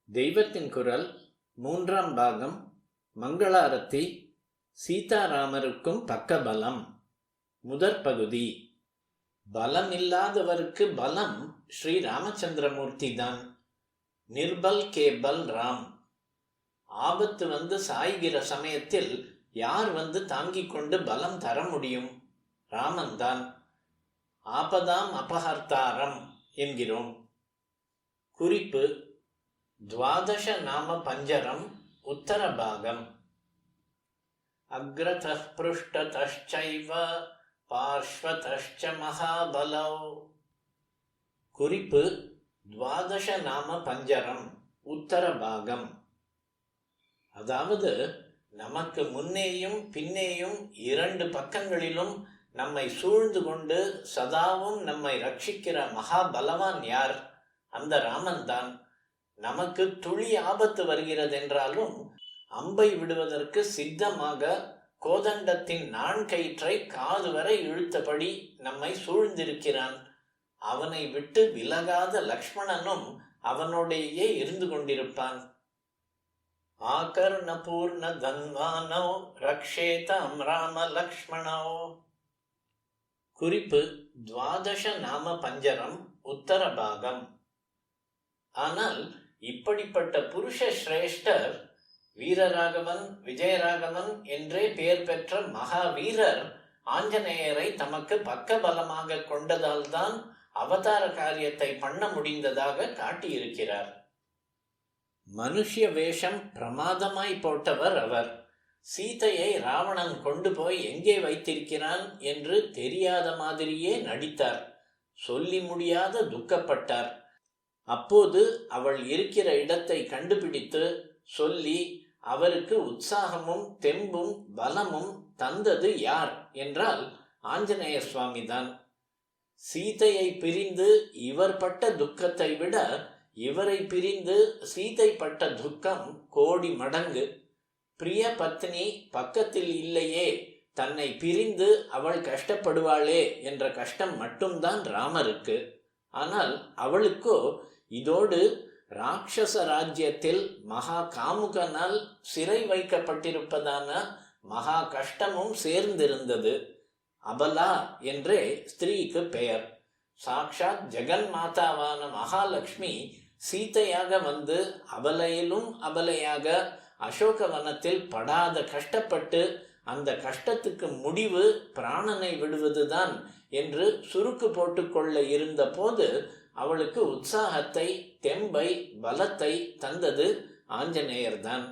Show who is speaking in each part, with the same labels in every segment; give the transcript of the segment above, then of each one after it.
Speaker 1: தெய்வத்தின் குரல் 3ஆம் பாகம். மங்களாரத்தி. சீதாராமருக்கும் பக்கபலம். முதற் பகுதி. பலமில்லாதவருக்கு பலம் ஸ்ரீ ராமச்சந்திரமூர்த்தி தான். நிர்பல் கே பல் ராம். ஆபத்து வந்து சாய்கிற சமயத்தில் யார் வந்து தாங்கிக் கொண்டு பலம் தர முடியும்? ராமன் தான். ஆபதாம் அபஹர்த்தாரம் என்கிறோம். குறிப்பு: द्वादश नाम पंजरम उत्तर भागम. अग्रतः पृष्ठतश्चैव पार्श्वतश्च महाबलौ. குறிப்பு: द्वादश नाम पंजरम உத்தர பாகம். அதாவது, நமக்கு முன்னேயும் பின்னேயும் இரண்டு பக்கங்களிலும் நம்மை சூழ்ந்து கொண்டு சதாவும் நம்மை ரட்சிக்கிற மகாபலவான் யார்? அந்த ராமன் தான். நமக்கு துளி ஆபத்து வருகிறதென்றாலும் அம்பை விடுவதற்கு சித்தமாக கோதண்டத்தின் நான்கயிற்றை காது வரை இழுத்தபடி நம்மை சூழ்ந்திருக்கிறான். அவனை விட்டு விலகாத லக்ஷ்மணனும் அவனோடையே இருந்து கொண்டிருப்பான். ஆகர்ண பூர்ண தன்வானோ ரக்ஷேதாம் ராம லக்ஷ்மணோ. குறிப்பு: द्वादश நாம பஞ்சரம் உத்தர பாகம். ஆனால் இப்படிப்பட்ட புருஷ சிரேஷ்டர், வீரராகவன், விஜயராகவன் என்றே பெயர் பெற்ற மகாவீரர் ஆஞ்சநேயரை தமக்கு பக்கபலமாக கொண்டதால் தான் அவதார காரியத்தை பண்ண முடிந்ததாக காட்டியிருக்கிறார். மனுஷ்ய வேஷம் பிரமாதமாய் போட்டவர் அவர். சீதையை ராவணன் கொண்டு போய் எங்கே வைத்திருக்கிறான் என்று தெரியாத மாதிரியே நடித்தார். சொல்லி முடியாத துக்கப்பட்டார். அப்போது அவள் இருக்கிற இடத்தை கண்டுபிடித்து சொல்லி அவருக்கு உற்சாகமும் தெம்பும் பலமும் தந்தது யார் என்றால் ஆஞ்சநேய சுவாமி தான். சீதையை பிரிந்து இவர் பட்ட துக்கத்தை விட இவரை பிரிந்து சீதை பட்ட துக்கம் கோடி மடங்கு. பிரிய பத்னி பக்கத்தில் இல்லையே, தன்னை பிரிந்து அவள் கஷ்டப்படுவாளே என்ற கஷ்டம் மட்டும்தான் ராமருக்கு. ஆனால் அவளுக்கோ இதோடு ராட்சச ராஜ்யத்தில் மகா காமுகனால் சிறை வைக்கப்பட்டிருப்பதான மகா கஷ்டமும் சேர்ந்திருந்தது. அபலா என்றே ஸ்திரீக்கு பெயர். சாக்ஷாத் ஜெகன் மாதாவான மகாலட்சுமி சீதையாக வந்து அபலையிலும் அபலையாக அசோகவனத்தில் படாத கஷ்டப்பட்டு அந்த கஷ்டத்துக்கு முடிவு பிராணனை விடுவதுதான் என்று சுருக்கு போட்டுக்கொள்ள இருந்த போது அவளுக்கு உற்சாகத்தை, தெம்பை, பலத்தை தந்தது ஆஞ்சநேயர்தான்.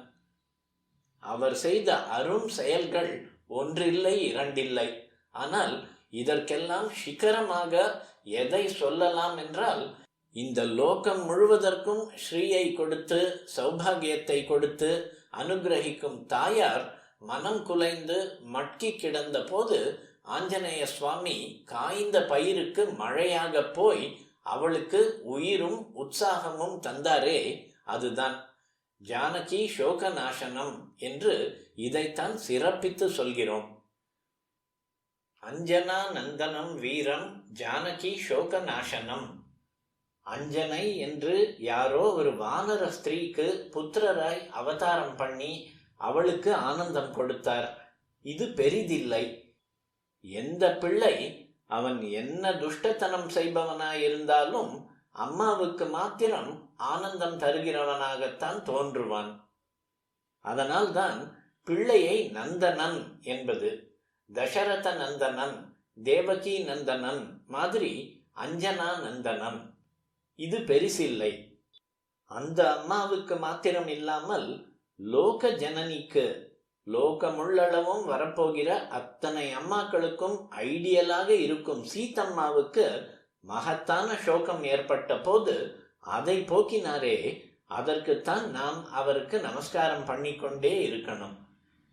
Speaker 1: அவர் செய்த அரும் செயல்கள் ஒன்றில்லை இரண்டில்லை. ஆனால் இதற்கெல்லாம் சிகரமாக எதை சொல்லலாம் என்றால், இந்த லோகம் முழுவதற்கும் ஸ்ரீயை கொடுத்து சௌபாகியத்தை கொடுத்து அனுகிரகிக்கும் தாயார் மனம் குலைந்து மட்கி கிடந்த போது ஆஞ்சநேய சுவாமி காய்ந்த பயிருக்கு மழையாக போய் அவளுக்கு உயிரும் உற்சாகமும் தந்தாரே, அதுதான் ஜானகி சோக நாசனம் என்று இதைத்தான் சிறப்பித்து சொல்கிறோம். அஞ்சனா நந்தனம் வீரம் ஜானகி சோக நாசனம். அஞ்சனை என்று யாரோ ஒரு வானர ஸ்திரீக்கு புத்திரராய் அவதாரம் பண்ணி அவளுக்கு ஆனந்தம் கொடுத்தார். இது பெரிதில்லை. எந்த பிள்ளை அவன் என்ன துஷ்டத்தனம் செய்பவனாயிருந்தாலும் அம்மாவுக்கு மாத்திரம் ஆனந்தம் தருகிறவனாகத்தான் தோன்றுவான். அதனால்தான் பிள்ளையை நந்தனன் என்பது. தசரத நந்தனன், தேவகி நந்தனன் மாதிரி அஞ்சனா நந்தனன். இது பெரிசில்லை. அந்த அம்மாவுக்கு மாத்திரம் இல்லாமல் லோக ஜனனிக்கு, லோகமுள்ளளவும் வரப்போகிற அத்தனை அம்மாக்களுக்கும் ஐடியலாக இருக்கும் சீதம்மாவுக்கு மகத்தான சோகம் ஏற்பட்ட போது அதை போக்கினாரே, அதற்குத்தான் நாம் அவருக்கு நமஸ்காரம் பண்ணிக்கொண்டே இருக்கணும்.